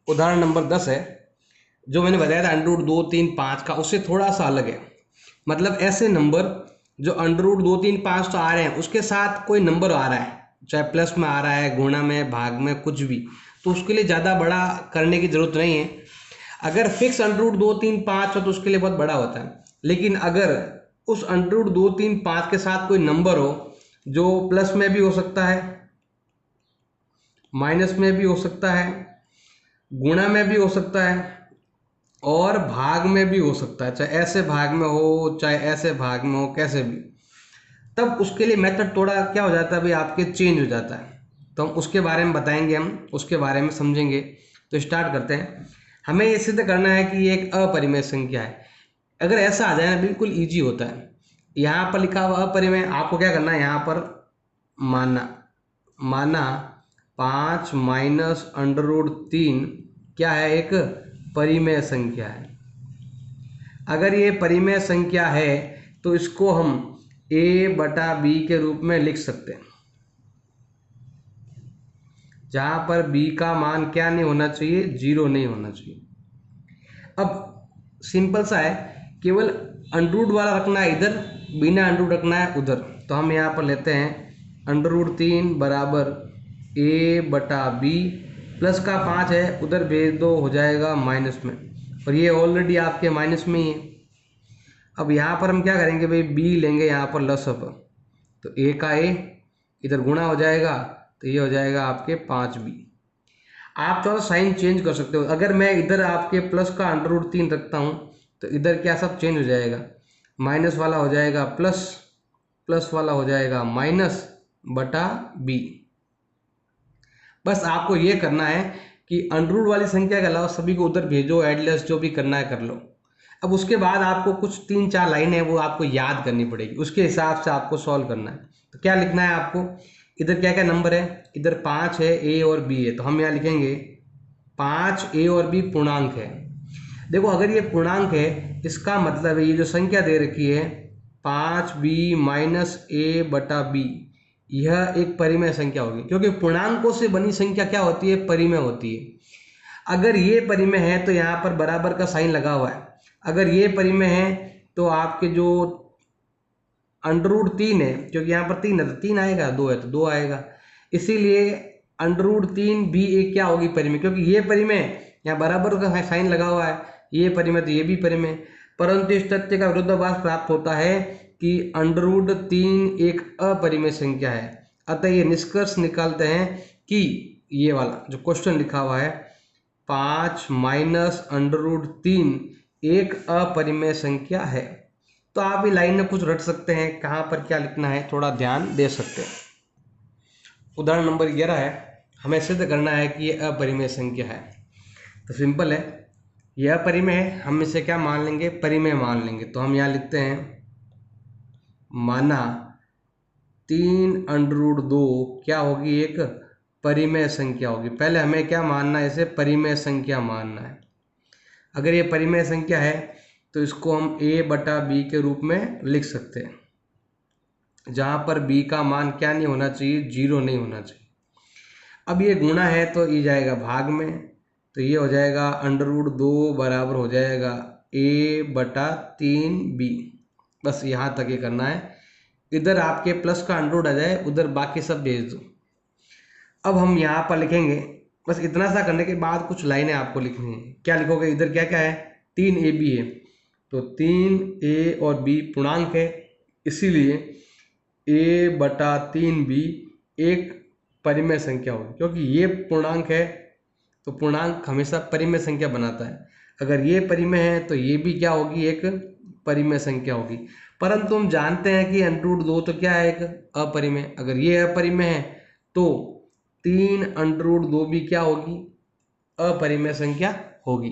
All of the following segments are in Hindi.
उदाहरण नंबर 10 है। जो मैंने बताया था अंडर रूट 2, 3, 5 का, उससे थोड़ा सा अलग है। मतलब ऐसे नंबर जो अंडर रूट 2, 3, 5 तो आ रहे हैं, उसके साथ कोई नंबर आ रहा है, चाहे प्लस में आ रहा है, गुणा में, भाग में, कुछ भी, तो उसके लिए ज़्यादा बड़ा करने की ज़रूरत नहीं है। अगर फिक्स अंडर रूट 2, 3, 5 हो तो उसके लिए बहुत बड़ा होता है। लेकिन अगर उस अंडर रूट 2, 3, 5 के साथ कोई नंबर हो जो प्लस में भी हो सकता है, माइनस में भी हो सकता है, गुणा में भी हो सकता है, और भाग में भी हो सकता है, चाहे ऐसे भाग में हो चाहे ऐसे भाग में हो, कैसे भी, तब उसके लिए मेथड थोड़ा क्या हो जाता है भाई, आपके चेंज हो जाता है। तो हम उसके बारे में बताएंगे, हम उसके बारे में समझेंगे। तो स्टार्ट करते हैं। हमें ये सिद्ध करना है कि ये एक अपरिमेय संख्या है। अगर ऐसा आ जाए ना, बिल्कुल ईजी होता है। यहाँ पर लिखा हुआ अपरिमेय, आपको क्या करना है, यहाँ पर माना माना 5 माइनस अंडर रूट 3 क्या है, एक परिमेय संख्या है। अगर ये परिमेय संख्या है तो इसको हम a बटा b के रूप में लिख सकते हैं, जहां पर b का मान क्या नहीं होना चाहिए, 0 नहीं होना चाहिए। अब सिंपल सा है, केवल अंडर वाला रखना है इधर, बिना अंडर रखना है उधर। तो हम यहाँ पर लेते हैं अंडर रूट 3 बराबर a बटा b, प्लस का 5 है उधर भेज दो, हो जाएगा माइनस में, और ये ऑलरेडी आपके माइनस में ही है। अब यहाँ पर हम क्या करेंगे भाई, b लेंगे यहाँ पर लसअप, तो a का a इधर गुणा हो जाएगा, तो ये हो जाएगा आपके 5b। आप थोड़ा साइन चेंज कर सकते हो। अगर मैं इधर आपके प्लस का अंडर रूट 3 रखता हूँ तो इधर क्या सब चेंज हो जाएगा, माइनस वाला हो जाएगा प्लस, प्लस वाला हो जाएगा माइनस बटा b। बस आपको ये करना है कि अंडर रूट वाली संख्या के अलावा सभी को उधर भेजो, एडलेस जो भी करना है कर लो। अब उसके बाद आपको कुछ 3-4 लाइनें वो आपको याद करनी पड़ेगी, उसके हिसाब से आपको सॉल्व करना है। तो क्या लिखना है आपको, इधर क्या क्या नंबर है, इधर 5 है, a और b है, तो हम यहाँ लिखेंगे 5 a और b पूर्णांक है। देखो अगर ये पूर्णांक है, इसका मतलब है ये जो संख्या दे रखी है 5b माइनस a बटा b, यह एक परिमेय संख्या होगी, क्योंकि पूर्णांकों से बनी संख्या क्या होती है, परिमेय होती है। अगर ये परिमेय है तो यहाँ पर बराबर का साइन लगा हुआ है। अगर ये परिमेय है तो आपके जो अंडर रूट 3 है, क्योंकि यहाँ पर 3 है तो 3 आएगा, 2 है तो 2 आएगा, इसीलिए अंडर रूट 3 भी एक क्या होगी, परिमेय, क्योंकि ये परिमेय यहाँ बराबर का साइन लगा हुआ है, ये परिमेय तो ये भी परिमेय। परंतु इस तथ्य का विरोधाभास प्राप्त होता है कि अंडर रूट 3 एक अपरिमेय संख्या है। अतः ये निष्कर्ष निकालते हैं कि ये वाला जो क्वेश्चन लिखा हुआ है 5 माइनस अंडर रूट 3 एक अपरिमेय संख्या है। तो आप ये लाइन में कुछ रट सकते हैं, कहाँ पर क्या लिखना है थोड़ा ध्यान दे सकते हैं। उदाहरण नंबर 11 है, हमें सिद्ध करना है कि ये अपरिमेय संख्या है। तो सिंपल है, यह अपरिमेय है, हम इसे क्या मान लेंगे, परिमेय मान लेंगे। तो हम यहाँ लिखते हैं माना 3 अंडर रूट 2 क्या होगी, एक परिमेय संख्या होगी। पहले हमें क्या मानना है, इसे परिमेय संख्या मानना है। अगर ये परिमेय संख्या है तो इसको हम a बटा b के रूप में लिख सकते हैं, जहाँ पर b का मान क्या नहीं होना चाहिए, 0 नहीं होना चाहिए। अब ये गुणा है तो ये जाएगा भाग में, तो ये हो जाएगा अंडर रूट 2 बराबर हो जाएगा a बटा 3b। बस यहाँ तक ये करना है, इधर आपके प्लस का अंडर रूट आ जाए, उधर बाकी सब भेज दो। अब हम यहाँ पर लिखेंगे, बस इतना सा करने के बाद कुछ लाइनें आपको लिखनी है। क्या लिखोगे, इधर क्या क्या है, 3ab है, तो 3a और b पूर्णांक है, इसीलिए a बटा 3b एक परिमेय संख्या होगी। क्योंकि ये पूर्णांक है तो पूर्णांक हमेशा परिमेय संख्या बनाता है। अगर ये परिमेय है तो ये भी क्या होगी, एक परिमेय संख्या होगी। परंतु हम जानते हैं कि अंडर रूट 2 तो क्या है, एक अपरिमेय। अगर ये अपरिमेय है तो 3 अंडर रूट 2 भी क्या होगी, अपरिमेय संख्या होगी।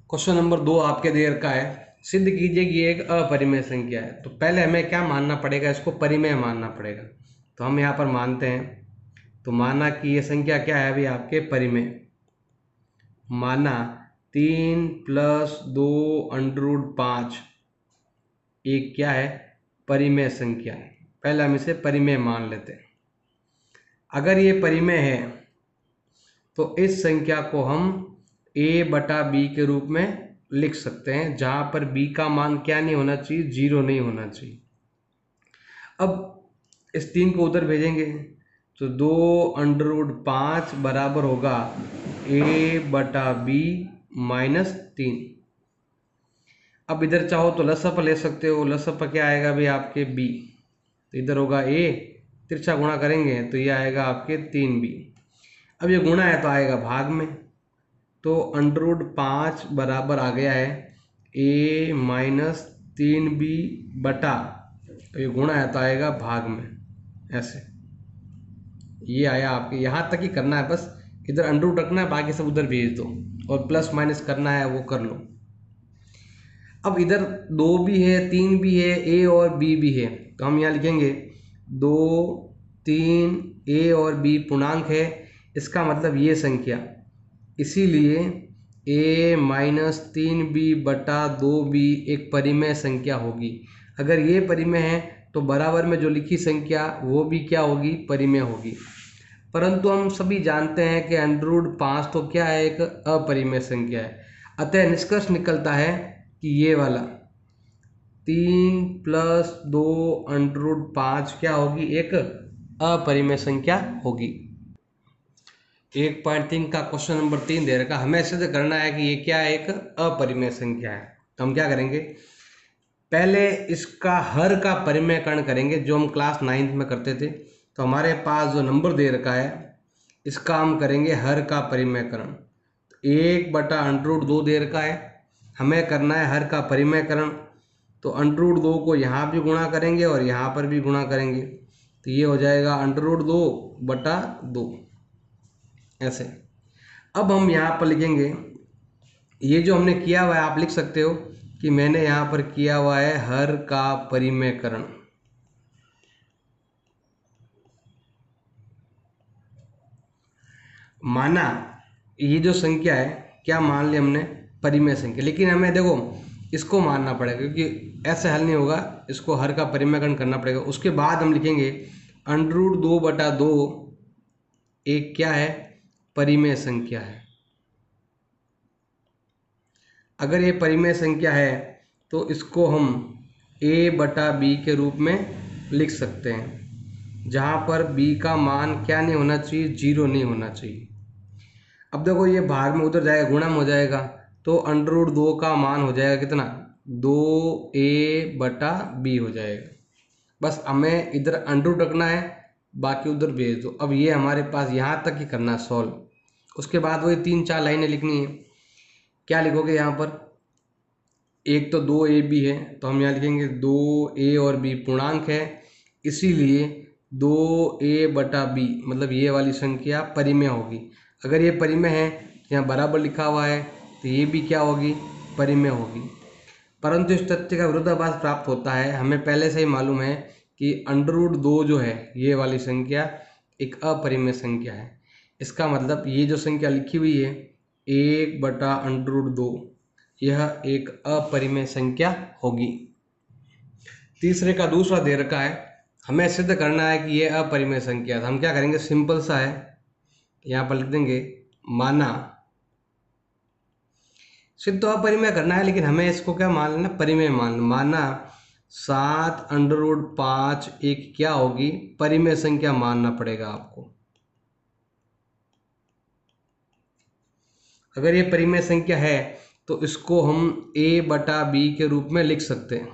क्वेश्चन नंबर 2 आपके देर का है, सिद्ध कीजिए कि ये एक अपरिमेय संख्या है। तो पहले हमें क्या मानना पड़ेगा, इसको परिमेय मानना पड़ेगा। तो हम यहाँ पर मानते हैं, तो माना कि ये संख्या क्या है अभी आपके, परिमेय। माना 3 प्लस 2 अंडर रूट 5 एक क्या है, परिमेय संख्या है। पहले हम इसे परिमेय मान लेते हैं। अगर ये परिमेय है तो इस संख्या को हम a बटा b के रूप में लिख सकते हैं, जहां पर b का मान क्या नहीं होना चाहिए, 0 नहीं होना चाहिए। अब इस 3 को उधर भेजेंगे तो 2√5 बराबर होगा a बटा b माइनस 3। अब इधर चाहो तो लसअप ले सकते हो, लसअप क्या आएगा भाई आपके b, तो इधर होगा a, तिरछा गुणा करेंगे तो ये आएगा आपके 3b। अब ये गुणा है तो आएगा भाग में, तो √5 बराबर आ गया है a माइनस 3b बटा, ये गुणा है तो आएगा भाग में, ऐसे ये आया आपके। यहाँ तक ही करना है बस, इधर अंडर रखना है, बाकी सब उधर भेज दो, और प्लस माइनस करना है वो कर लो। अब इधर 2 भी है, 3 भी है, a और b भी है, तो हम यहाँ लिखेंगे 2, 3, a और b पूर्णांक है, इसका मतलब ये संख्या, इसीलिए a माइनस 3b बटा 2b एक परिमेय संख्या होगी। अगर ये परिमेय है तो बराबर में जो लिखी संख्या वो भी क्या होगी, परिमेय होगी। परंतु हम सभी जानते हैं कि √5 तो क्या है, एक अपरिमेय संख्या है। अतः निष्कर्ष निकलता है कि ये वाला 3 + 2 √5 क्या होगी, एक अपरिमेय संख्या होगी। 1.3 का क्वेश्चन नंबर 3 दे रखा, हमें सिद्ध करना है कि ये क्या है, एक अपरिमेय संख्या है। तो हम क्या करेंगे, पहले इसका हर का परिमेयकरण करेंगे, जो हम क्लास 9th में करते थे। तो हमारे पास जो नंबर दे रखा है इसका हम करेंगे हर का परिमेयकरण। 1 बटा √2 दे रखा है, हमें करना है हर का परिमेयकरण, तो √2 को यहाँ भी गुणा करेंगे और यहाँ पर भी गुणा करेंगे, तो ये हो जाएगा √2 बटा 2, ऐसे। अब हम यहाँ पर लिखेंगे, ये जो हमने किया हुआ है आप लिख सकते हो कि मैंने यहाँ पर किया हुआ है हर का परिमेयकरण। माना ये जो संख्या है, क्या मान लिया हमने, परिमेय संख्या, लेकिन हमें देखो इसको मानना पड़ेगा, क्योंकि ऐसे हल नहीं होगा, इसको हर का परिमेयकरण करना पड़ेगा। उसके बाद हम लिखेंगे √2 बटा 2 एक क्या है, परिमेय संख्या है। अगर ये परिमेय संख्या है तो इसको हम a बटा b के रूप में लिख सकते हैं, जहाँ पर b का मान क्या नहीं होना चाहिए, 0 नहीं होना चाहिए। अब देखो ये भाग में उधर जाएगा, गुणा में हो जाएगा, तो √2 का मान हो जाएगा कितना, 2a बटा b हो जाएगा। बस हमें इधर अंडर रखना है, बाकी उधर भेज दो। अब ये हमारे पास यहाँ तक ही करना है सॉल्व। उसके बाद वही 3-4 लाइनें लिखनी है। क्या लिखोगे यहाँ पर, एक तो 2ab है, तो हम यहाँ लिखेंगे 2a और b पूर्णांक है, इसीलिए 2a बटा b मतलब ये वाली संख्या परिमेय होगी। अगर ये परिमेय है, यहाँ बराबर लिखा हुआ है, तो ये भी क्या होगी, परिमेय होगी। परंतु इस तथ्य का विरोधाभास प्राप्त होता है, हमें पहले से ही मालूम है कि √2 जो है ये वाली संख्या एक अपरिमेय संख्या है। इसका मतलब ये जो संख्या लिखी हुई है 1 बटा √2 यह एक अपरिमेय संख्या होगी। तीसरे का दूसरा दे रखा है, हमें सिद्ध करना है कि यह अपरिमेय संख्या है। हम क्या करेंगे, सिंपल सा है, यहाँ पर लिख देंगे माना, सिद्ध तो अपरिमेय करना है, लेकिन हमें इसको क्या मान लेना, परिमेय मान लेना। माना 7√5 एक क्या होगी, परिमेय संख्या मानना पड़ेगा आपको। अगर ये परिमेय संख्या है तो इसको हम a बटा b के रूप में लिख सकते हैं,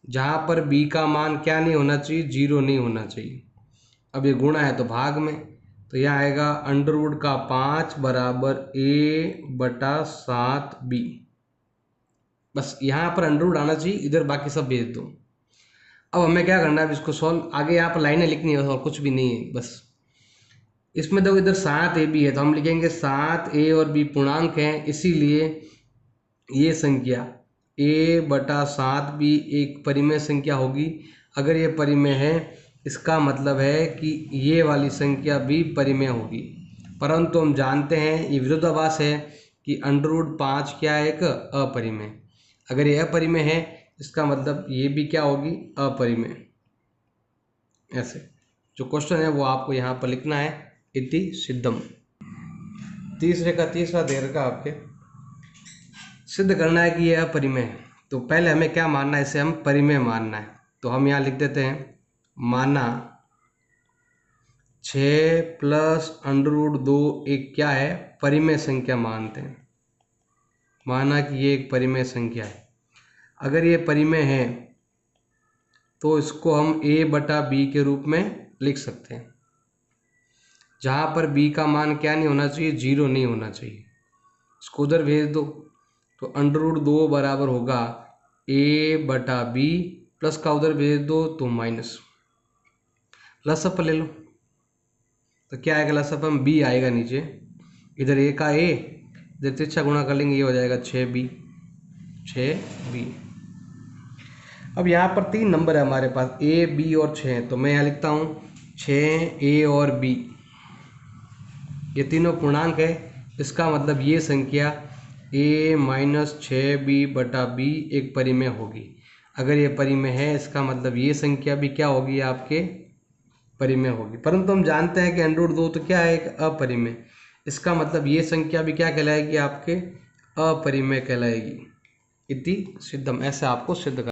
जहां पर b का मान क्या नहीं होना चाहिए, 0 नहीं होना चाहिए। अब ये गुणा है तो भाग में, तो यह आएगा √5 बराबर a बटा 7b। बस यहाँ पर अंडर आना चाहिए, इधर बाकी सब भेज दो। अब हमें क्या करना है, इसको सॉल्व, आगे यहाँ पर लाइनें लिखनी है और कुछ भी नहीं है। बस इसमें देखो इधर 7ab है, तो हम लिखेंगे 7a और b पूर्णांक हैं, इसीलिए ये संख्या a बटा 7b एक परिमेय संख्या होगी। अगर ये परिमेय है, इसका मतलब है कि ये वाली संख्या भी परिमेय होगी। परंतु हम जानते हैं ये विरोधाभास है कि √5 क्या है, एक अपरिमेय। अगर ये अपरिमेय है, इसका मतलब ये भी क्या होगी, अपरिमेय। ऐसे जो क्वेश्चन है वो आपको यहाँ पर लिखना है इति सिद्धम। तीसरे का तीसरा दे रखा आपके, सिद्ध करना है कि यह अपरिमेय है। तो पहले हमें क्या मानना है, इसे हम परिमेय मानना है। तो हम यहाँ लिख देते हैं माना 6 प्लस √2 एक क्या है, परिमेय संख्या मानते हैं। माना कि ये एक परिमेय संख्या है। अगर ये परिमेय है तो इसको हम a/b के रूप में लिख सकते हैं, जहाँ पर b का मान क्या नहीं होना चाहिए, 0 नहीं होना चाहिए। इसको उधर भेज दो तो √2 बराबर होगा a/b, प्लस का उधर भेज दो तो माइनस। लसअप ले लो तो क्या आएगा, लसअप में b आएगा नीचे, इधर a का a, इधर तिरछा गुणा कर लेंगे, ये हो जाएगा 6b। अब यहाँ पर 3 नंबर है हमारे पास, a, b और 6, तो मैं यहाँ लिखता हूँ 6a और b, ये तीनों पूर्णांक है। इसका मतलब ये संख्या a - 6b/b एक परिमेय होगी। अगर ये परिमेय है, इसका मतलब ये संख्या भी क्या होगी, आपके परिमेय होगी। परंतु हम जानते हैं कि √2 तो क्या है, एक अपरिमेय। इसका मतलब ये संख्या भी क्या कहलाएगी, आपके अपरिमेय कहलाएगी। इति सिद्धम, ऐसे आपको सिद्ध कर